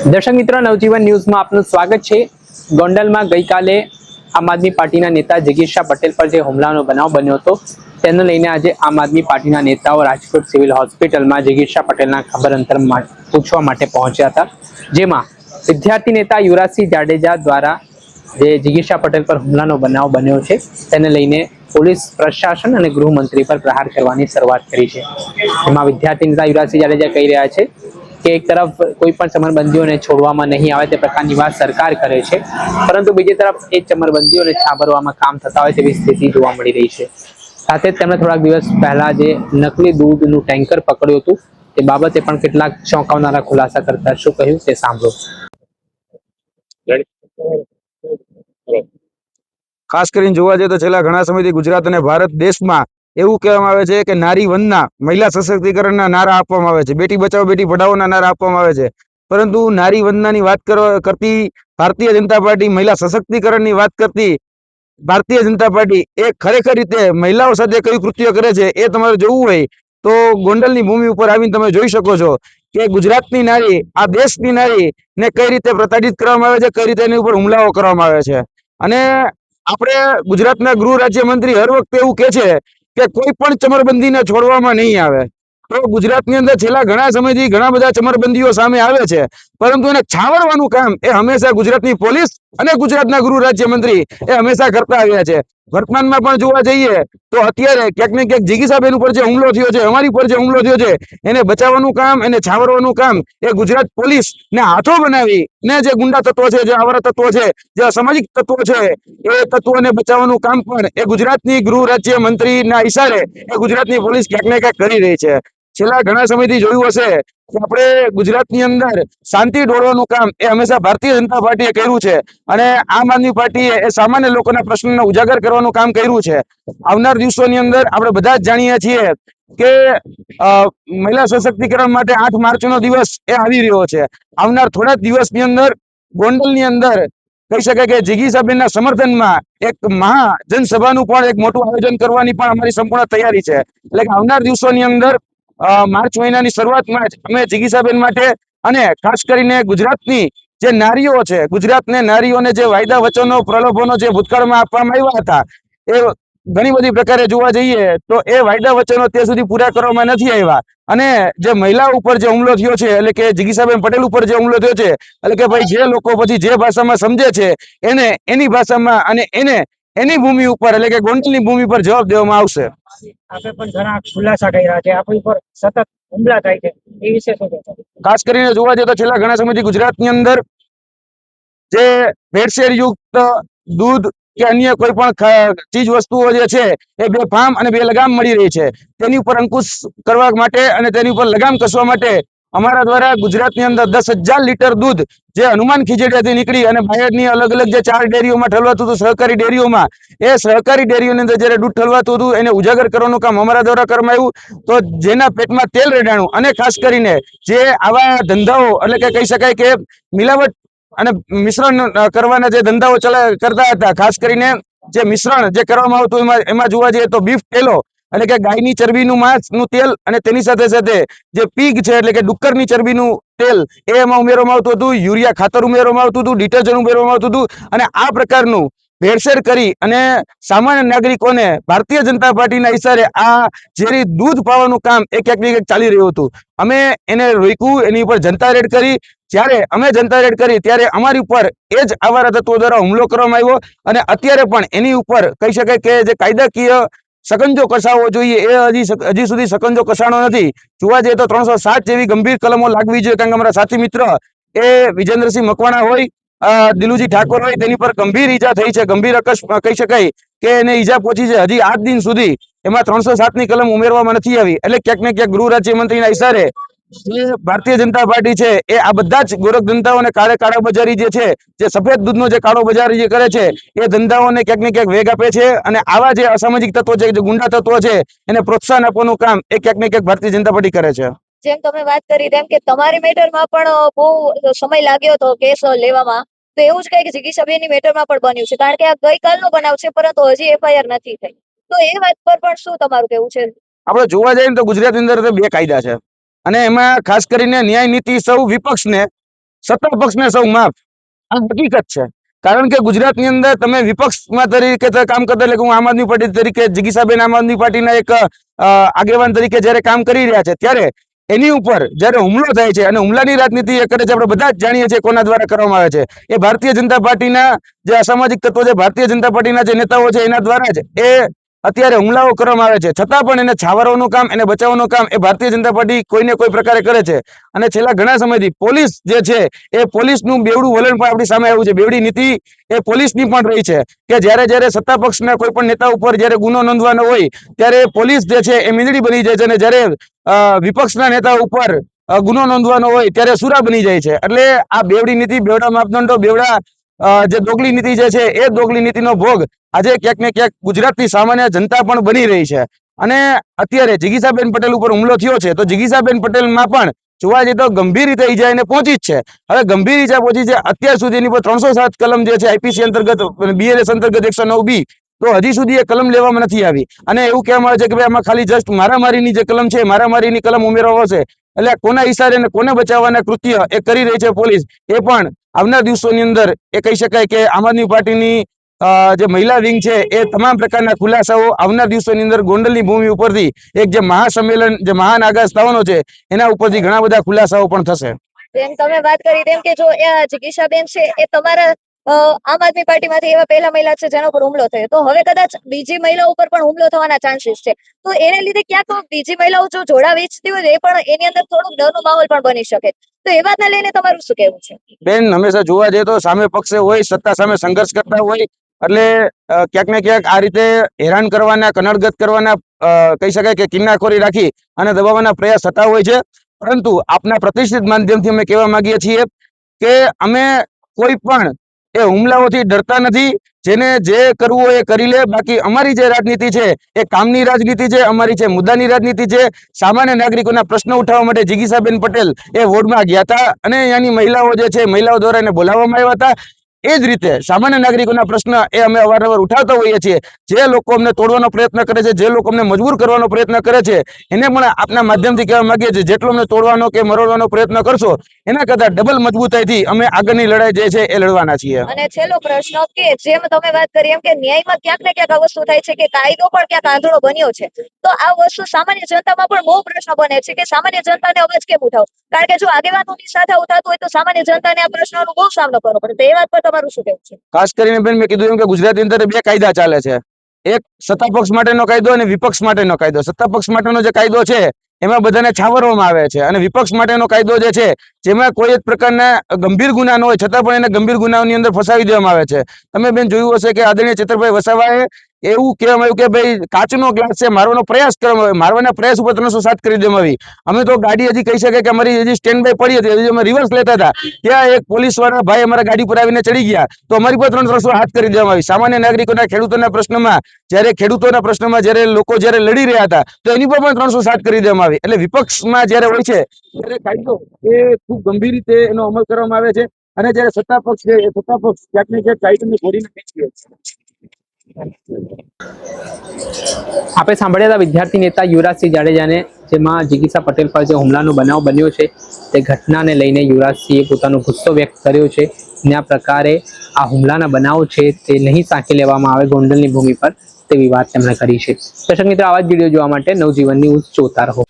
દર્શક મિત્રો, નવજીવન ન્યૂઝમાં આપનું સ્વાગત છે। ગોંડલમાં ગઈકાલે આમ આદમી પાર્ટીના નેતા જગીર પટેલ પર જે હુમલાનો બનાવ બન્યો હતો તેને લઈને આજે આમ આદમી પાર્ટીના નેતાઓ રાજકોટ સિવિલ હોસ્પિટલમાં જગીર પટેલના ખબર અંતર પૂછવા માટે પહોંચ્યા હતા, જેમાં વિદ્યાર્થી નેતા યુવરાજસિંહ જાડેજા દ્વારા જે જગીર પટેલ પર હુમલાનો બનાવ બન્યો છે તેને લઈને પોલીસ પ્રશાસન અને ગૃહમંત્રી પર પ્રહાર કરવાની શરૂઆત કરી છે। એમાં વિદ્યાર્થી નેતા યુવરાજસિંહ જાડેજા કહી રહ્યા છે કે એક તરફ કોઈ પણ ચમરબંધીઓને છોડવામાં નહીં આવે તે પ્રકારની વાત સરકાર કરે છે, પરંતુ બીજી તરફ એ ચમરબંધીઓને છાબરવામાં કામ થતા હોય તેવી સ્થિતિ જોવા મળી રહી છે। સાથે જ તેમણે થોડાક દિવસ પહેલા જે નકલી દૂધનું ટેન્કર પકડ્યું હતું તે બાબતે પણ કેટલાક ચોંકાવનારા ખુલાસા કરતા શું કહ્યું તે સાંભળો। ખાસ કરીને જોવા જઈએ તો છેલ્લા ઘણા સમયથી ગુજરાત અને ભારત દેશમાં એવું કહેવામાં આવે છે કે નારી વંદના, મહિલા સશક્તિકરણના નારા આપવામાં આવે છે, બેટી બચાવો બેટી પઢાઓના નારા આપવામાં આવે છે, પરંતુ નારી વંદનાની વાત કરતી ભારતીય જનતા પાર્ટી, મહિલા સશક્તિકરણની વાત કરતી ભારતીય જનતા પાર્ટી એ ખરેખર રીતે મહિલાઓ સાથે કયું કૃત્ય કરે છે એ તમારે જોવું હોય તો ગોંડલની ભૂમિ ઉપર આવીને તમે જોઈ શકો છો કે ગુજરાતની નારી, આ દેશની નારી ને કઈ રીતે પ્રતાડિત કરવામાં આવે છે, કઈ રીતે એની ઉપર હુમલાઓ કરવામાં આવે છે। અને આપણે ગુજરાતના ગૃહ રાજ્યમંત્રી હર વખતે એવું કહે છે કે કોઈ પણ ચમરબંધીને છોડવામાં નહીં આવે, તો ગુજરાતની અંદર છેલ્લા ઘણા સમયથી ઘણા બધા ચમરબંધીઓ સામે આવે છે, પરંતુ એને છાવરવાનું કામ એ હંમેશા ગુજરાતની પોલીસ અને ગુજરાતના ગૃહ રાજ્યમંત્રી એ હંમેશા કરતા આવ્યા છે। વર્તમાનમાં પણ જોવા જઈએ તો અત્યારે ક્યાંક ને ક્યાંક જિગીસાબેન ઉપર જે હુમલો થયો છે, અમારી ઉપર જે હુમલો થયો છે, એને બચાવવાનું કામ, એને છાવરવાનું કામ એ ગુજરાત પોલીસ ને હાથો બનાવી ને જે ગુંડા તત્વો છે, જે આવારા તત્વો છે, જે અસામાજિક તત્વો છે, એ તત્વોને બચાવવાનું કામ પણ એ ગુજરાતની ગૃહ રાજ્ય મંત્રીના ઈશારે એ ગુજરાતની પોલીસ ક્યાંક ને ક્યાંક કરી રહી છે। છેલ્લા ઘણા સમયથી જોયું હશે કે આપણે ગુજરાતની અંદર શાંતિ દોડવાનું કામ એ હંમેશા ભારતીય જનતા પાર્ટીએ કર્યું છે, અને આમ આદમી પાર્ટીએ એ સામાન્ય લોકોના પ્રશ્નોને ઉજાગર કરવાનું કામ કર્યું છે। આવનાર દિવસોની અંદર આપણે બધા જ જાણીએ છીએ કે મહિલા સશક્તિકરણ માટે 8 માર્ચનો દિવસ એ આવી રહ્યો છે। આવનાર થોડા દિવસની અંદર ગોંડલની અંદર કહી શકાય કે જિગીસાબેનના સમર્થનમાં એક મહા જનસભાનું પણ એક મોટું આયોજન કરવાની પણ અમારી સંપૂર્ણ તૈયારી છે। એટલે કે આવનાર દિવસોની અંદર માર્ચ મહિનાની શરૂઆતમાં જ અમે જિગીસાબેન માટે અને ખાસ કરીને ગુજરાતની જે નારીઓ છે, ગુજરાતને નારીઓને જે વાયદા વચનો પ્રલોભનો જે ભૂતકાળમાં આપવામાં આવ્યા હતા, એ ઘણી બધી પ્રકારે જોવા જઈએ તો એ વાયદા વચનો ત્યાં સુધી પૂરા કરવામાં નથી આવ્યા, અને જે મહિલા ઉપર જે હુમલો થયો છે, એટલે કે જિગીસાબેન પટેલ ઉપર જે હુમલો થયો છે, એટલે કે ભાઈ જે લોકો પછી જે ભાષામાં સમજે છે એને એની ભાષામાં અને એને એની ભૂમિ ઉપર એટલે કે ગોંડલની ભૂમિ પર જવાબ દેવામાં આવશે। આપણે પણ ઘણા ખુલાસા કર્યા છે, આપણી પર સતત હુમલા થાય છે, એ વિશે શું કહેશો? ખાસ કરીને જોવા જઈએ તો છેલ્લા ઘણા સમયથી ગુજરાતની અંદર જે ભેળસેળયુક્ત દૂધ કે અન્ય કોઈ પણ ચીજ વસ્તુઓ જે છે એ બેફામ અને બેલગામ મળી રહી છે, તેની ઉપર અંકુશ કરવા માટે અને તેની ઉપર લગામ કસવા માટે અમારા દ્વારા ગુજરાતની અંદર 10,000 લીટર દૂધ જે હનુમાન ખીજડીયાથી નીકળી અને બાયડની અલગ અલગ જે 4 ડેરીઓમાં ઠલવાતું હતું, સહકારી ડેરીઓમાં, એ સહકારી ડેરીઓની અંદર જ્યારે દૂધ ઠલવાતું હતું એને ઉજાગર કરવાનું કામ અમારા દ્વારા કરવામાં આવ્યું। તો જેના પેટમાં તેલ રેડાણું અને ખાસ કરીને જે આવા ધંધાઓ એટલે કે કહી શકાય કે મિલાવટ અને મિશ્રણ કરવાના જે ધંધાઓ કરતા હતા, ખાસ કરીને જે મિશ્રણ જે કરવામાં આવતું એમાં જોવા જઈએ તો બીફ ટેલો એટલે કે ગાયની ચરબીનું માંસનું તેલ અને તેની સાથે સાથે જે પીગ છે એટલે કે ડુક્કરની ચરબીનું તેલ એ એમાં ઉમેરવામાં આવતું હતું, યુરિયા ખાતર ઉમેરવામાં આવતું હતું, ડિટર્જન્ટ ઉમેરવામાં આવતું હતું, અને આ પ્રકારનું ભેળસેળ કરી અને સામાન્ય નાગરિકોને ભારતીય જનતા પાર્ટીના ઈશારે આ ઝેરી દૂધ પાવાનું કામ એ ક્યાંક ને ક્યાંક ચાલી રહ્યું હતું। અમે એને રોક્યું, એની ઉપર જનતા રેડ કરી। જ્યારે અમે જનતા રેડ કરી ત્યારે અમારી ઉપર એ જ આવારા તત્વો દ્વારા હુમલો કરવામાં આવ્યો, અને અત્યારે પણ એની ઉપર કહી શકાય કે જે કાયદાકીય શકંજો કસાવો જોઈએ એ હજી સુધી શકંજો કસાણો નથી। જોવા જઈએ તો 307 જેવી ગંભીર કલમો લાગવી જોઈએ, કારણ કે અમારા સાથી મિત્ર એ વિજેન્દ્રસિંહ મકવાણા હોય, દિલુજી ઠાકોર હોય, તેની પર ગંભીર ઈજા થઈ છે, ગંભીર કહી શકાય કે એને ઈજા પહોંચી છે। હજી 8 દિન સુધી એમાં 307ની કલમ ઉમેરવામાં નથી આવી, એટલે ક્યાંક ને ક્યાંક ગૃહ રાજ્યમંત્રીના ઈશારે જે ભારતીય જનતા પાર્ટી છે એ આ બધા જ ગોરખ ધંધાઓને કાળો બજારી જે છે, જે સફેદ દૂધનો જે કાળો બજારી જે કરે છે, એ ધંધાઓને ક્યાંક ને ક્યાંક વેગ આપે છે, અને આવા જે અસામાજિક તત્વો છે, જે ગુંડા તત્વો છે, એને પ્રોત્સાહન આપવાનું કામ એ ક્યાંક ને ક્યાંક ભારતીય જનતા પાર્ટી કરે છે। જેમ તમે વાત કરી તેમ કે તમારી મેટરમાં પણ બહુ સમય લાગ્યો હતો કેસ લેવામાં, તો એવું જ કઈ જિગીસાબેનની મેટરમાં પણ બન્યું છે, કારણ કે આ ગઈકાલનો બનાવ છે, પરંતુ હજી એફઆઈઆર નથી થઈ, તો એ વાત પર પણ શું તમારું કેવું છે? આપણે જોવા જઈએ તો ગુજરાતની અંદર 2 કાયદા છે, અને એમાં ખાસ કરીને ન્યાય નીતિ સૌ વિપક્ષને સત્તા પક્ષને સૌ માફ. આ હકીકત છે. કારણ કે ગુજરાતની અંદર તમે વિપક્ષમાં તરીકે કામ કરતા, એટલે કે હું આમ આદમી પાર્ટી તરીકે જિગીસાબેન આમ આદમી પાર્ટીના એક આગેવાન તરીકે જ્યારે કામ કરી રહ્યા છે, ત્યારે એની ઉપર જ્યારે હુમલો થાય છે અને હુમલાની રાજનીતિ એ કરે છે, આપણે બધા જ જાણીએ છીએ કોના દ્વારા કરવામાં આવે છે. એ ભારતીય જનતા પાર્ટીના જે અસામાજિક તત્વો છે, ભારતીય જનતા પાર્ટીના જે નેતાઓ છે, એના દ્વારા જ એ અત્યારે હુમલાઓ કરવામાં આવે છે. છતાં પણ એને છાવરવાનું કામ, એને બચાવવાનું કામ એ ભારતીય જનતા પાર્ટી કોઈને કોઈ પ્રકારે કરે છે. અને છેલ્લા ઘણા સમયથી પોલીસ જે છે એ પોલીસનું બેવડું વલણ પણ આપણી સામે આવ્યું છે. બેવડી નીતિ એ પોલીસની પણ રહી છે કે જ્યારે સત્તા પક્ષના કોઈ પણ નેતા ઉપર જ્યારે ગુનો નોંધવાનો હોય, ત્યારે પોલીસ જે છે એ મીંદડી બની જાય છે, અને જ્યારે વિપક્ષના નેતા ઉપર ગુનો નોંધવાનો હોય ત્યારે સુરા બની જાય છે. એટલે આ બેવડી નીતિ, બેવડા માપદંડો, બેવડા જે દોગલી નીતિ જે છે એ દોગલી નીતિનો ભોગ આજે ક્યાંક ને ક્યાંક ગુજરાતની સામાન્ય જનતા પણ બની રહી છે. અને અત્યારે જિગીસાબેન પટેલ ઉપર હુમલો થયો છે, તો જિગીસાબેન પટેલમાં પણ જોવા જઈએ તો ગંભીર રીતે ઈજા એને પહોંચી જ છે. હવે ગંભીર ઈજા પહોંચી છે. અત્યાર સુધી એની પર 307 કલમ જે છે આઈપીસી અંતર્ગત, બીએનએસ અંતર્ગત 109B, તો હજી સુધી એ કલમ લેવામાં નથી આવી. અને એવું કહેવામાં આવે છે કે ભાઈ આમાં ખાલી જસ્ટ મારામારીની જે કલમ છે, મારામારીની કલમ ઉમેરવામાં આવશે. એટલે કોના ઈશારે અને કોને બચાવવાના કૃત્ય એ કરી રહી છે પોલીસ, એ પણ આવનાર દિવસોની અંદર એ કહી શકાય કે આમ આદમી પાર્ટીની જે મહિલા વિંગ છે એ તમામ પ્રકારના ખુલાસાઓ આવનાર દિવસોની અંદર ગોંડલની ભૂમિ ઉપરથી એક જે મહાસંમેલન, જે મહાન આગાસ થવાનો છે, એના ઉપરથી ઘણા બધા ખુલાસાઓ પણ થશે. જેમ તમે વાત કરી તેમ કે જો જિગીશાબેન છે એ તમારા આમ આદમી પાર્ટીમાંથી એવા પહેલા મહિલા છે જેના ઉપર હુમલો થયો, તો હવે કદાચ બીજી મહિલા ઉપર પણ હુમલો થવાના ચાન્સીસ છે. તો એને લીધે ક્યાંક બીજી મહિલાઓ જો જોડા વેચતી હોય, એ પણ એની અંદર થોડુંક ડરનો માહોલ પણ બની શકે. તો એ વાતને લઈને તમારું શું કહેવું છે? બેન, હંમેશા જોવા જઈએ તો સામે પક્ષે હોય, સત્તા સામે સંઘર્ષ કરતા હોય, એટલે ક્યાંક ને ક્યાંક આ રીતે હેરાન કરવાના, કનડગત કરવાના, કહી શકાય કે કિન્નાખોરી રાખી અને દબાવવાના પ્રયાસ થતા હોય છે. પરંતુ આપના પ્રતિષ્ઠિત માધ્યમથી અમે કહેવા માંગીએ છીએ કે અમે કોઈ પણ એ હુમલાઓથી ડરતા નથી. જેને જે કરવું હોય એ કરી લે. બાકી અમારી જે રાજનીતિ છે એ કામની રાજનીતિ છે, અમારી છે મુદ્દાની રાજનીતિ છે. સામાન્ય નાગરિકોના પ્રશ્નો ઉઠાવવા માટે જિગીસાબેન પટેલ એ વોર્ડમાં ગયા હતા, અને અહીંયાની મહિલાઓ જે છે, મહિલાઓ દ્વારા એને બોલાવવામાં આવ્યા હતા. એ જ રીતે સામાન્ય નાગરિકોના પ્રશ્ન એ અમે અવારનવાર ઉઠાવતા હોઈએ છીએ. જે લોકો અમને તોડવાનો પ્રયત્ન કરે છે, જે લોકો અમને મજબૂર કરવાનો પ્રયત્ન કરે છે, એને પણ આપના માધ્યમથી કહેવા માંગીએ છીએ, જેટલો અમને તોડવાનો કે મરોડવાનો પ્રયત્ન કરશો, એના કરતા ડબલ મજબૂતાઈથી અમે આગળની લડાઈ જે છે એ લડવાના છીએ. અને છેલ્લો પ્રશ્ન કે જેમ તમે વાત કરી એમ કે ન્યાયમાં ક્યાંક ને ક્યાંક આ વસ્તુ થાય છે કે કાયદો પણ ક્યાંક આંધળો બન્યો છે. તો આ વસ્તુ સામાન્ય જનતામાં પણ બહુ પ્રશ્ન બને છે કે સામાન્ય જનતાને અવાજ કેમ ઉઠાવો? કારણ કે જો આગેવાનોની સાથે આવું થતું હોય તો સામાન્ય જનતાને આ પ્રશ્નોનો બહુ સામનો કરવો પડે. તો એ વાત પર તમારું શું કહેવું છે? ખાસ કરીને બેન, મેં કીધું એમ કે ગુજરાતની અંદર બે કાયદા ચાલે છે. એક સત્તા પક્ષ માટેનો કાયદો અને વિપક્ષ માટેનો કાયદો. સત્તા પક્ષ માટેનો જે કાયદો છે એમાં બધાને છાવરવામાં આવે છે, અને વિપક્ષ માટેનો કાયદો જે છે, જેમાં કોઈ જ પ્રકારના ગંભીર ગુના ન હોય છતાં પણ એને ગંભીર ગુનાઓની અંદર ફસાવી દેવામાં આવે છે. તમે બેન જોયું હશે કે આદરણીય ચેતરભાઈ વસાવાએ એવું કહેવામાં આવ્યું કે ભાઈ કાચનો ગ્લાસ છે, મારવાનો પ્રયાસ કરવામાં આવ્યો. મારવાના પ્રયાસ ઉપર 307 કરી દેવામાં આવી. અમે તો ગાડી હજી કહી શકાય કે અમારી હજી સ્ટેન્ડ બાય પડી હતી, હજી અમે રિવર્સ લેતા હતા, ત્યાં એક પોલીસ વાળા ભાઈ અમારા ગાડી પર આવીને ચડી ગયા, તો અમારી પર 307 કરી દેવામાં આવી. સામાન્ય નાગરિકોના, ખેડૂતોના પ્રશ્નમાં જ્યારે લોકો જ્યારે લડી રહ્યા હતા, તો એની પર પણ 307 કરી દેવામાં આવી. એટલે વિપક્ષમાં જ્યારે હોય છે ત્યારે કાયદો એ ખૂબ ગંભીર રીતે એનો અમલ કરવામાં આવે છે, અને જ્યારે સત્તા પક્ષ છે એ સત્તા પક્ષ ક્યાંક ને ક્યાંક કાયદાની ઘોડીને પીછે છે. આપણે સાંભળ્યા હતા વિદ્યાર્થી નેતા યુવરાજસિંહ જાડેજાને, જેમાં જિગીસા પટેલ પર જે હુમલાનો બનાવ બન્યો છે તે ઘટનાને લઈને યુવરાજસિંહે પોતાનો ગુસ્સો વ્યક્ત કર્યો છે. ને આ પ્રકારે આ હુમલાના બનાવ છે તે નહીં સાંખી લેવામાં આવે ગોંડલની ભૂમિ પર, તેવી વાત તેમણે કરી છે. દર્શક મિત્રો, આવા જ વિડીયો જોવા માટે નવજીવન ન્યૂઝ જોતા રહો.